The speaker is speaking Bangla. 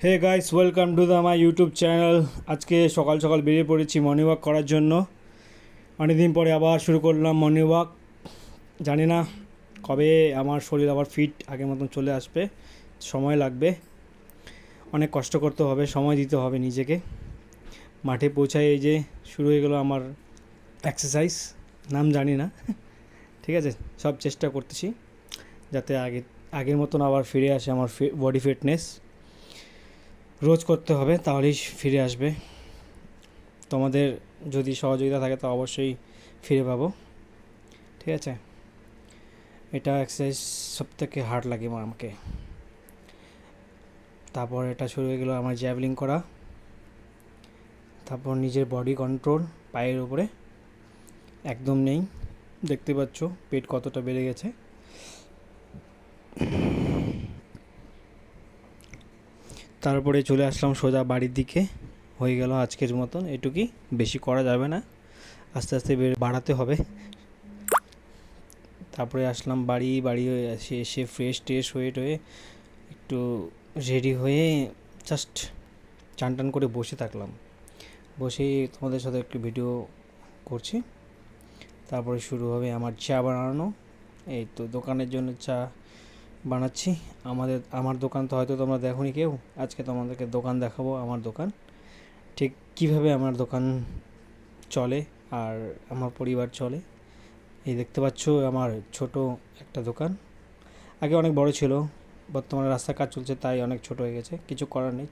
Hey guys, welcome to the my YouTube channel. আজকে সকাল সকাল বেরিয়ে পড়েছি মর্নিং ওয়াক করার জন্য। অনেকদিন পরে আবার শুরু করলাম মর্নিং ওয়াক। জানি না কবে আমার শরীর আবার ফিট আগের মতন চলে আসবে, সময় লাগবে, অনেক কষ্ট করতে হবে, সময় দিতে হবে নিজেকে। মাঠে পৌঁছায় এই যে শুরু হয়ে গেল আমার এক্সারসাইজ, নাম জানি না। ঠিক আছে, সব চেষ্টা করতেছি যাতে আগের মতন আবার ফিরে আসে আমার বডি ফিটনেস। রোজ করতে হবে, তাহলেই ফিরে আসবে। তোমাদের যদি সহযোগিতা থাকে তো অবশ্যই ফিরে পাবো। ঠিক আছে, এটা এক্সারসাইজ সবথেকে হার্ড লাগে আমাকে। তারপর এটা শুরু হয়ে গেলো আমার জ্যাভলিং করা, তারপর নিজের বডি কন্ট্রোল পায়ের উপরে একদম নেই। দেখতে পাচ্ছ পেট কতটা বেড়ে গেছে। তারপরে চলে আসলাম সোজা বাড়ির দিকে। হয়ে গেল আজকের মতন এটুকুই, বেশি করা যাবে না, আস্তে আস্তে বাড়াতে হবে। তারপরে আসলাম বাড়ি এসে ফ্রেশ ট্রেশ হয়ে একটু রেডি হয়ে জাস্ট চান টান করে বসে থাকলাম। বসেই তোমাদের সাথে একটু ভিডিও করছি। তারপরে শুরু হবে আমার চা বানানো। এই তো দোকানের জন্য চা বানাচ্ছি। আমার দোকান তো হয়তো তোমরা দেখোনি কেউ, আজকে তোমাদেরকে দোকান দেখাবো। আমার দোকান ঠিক কীভাবে আমার দোকান চলে আর আমার পরিবার চলে। এই দেখতে পাচ্ছ আমার ছোট একটা দোকান, আগে অনেক বড় ছিল, বর্তমানে রাস্তার কাজ চলছে তাই অনেক ছোট হয়ে গেছে, কিছু করার নেই।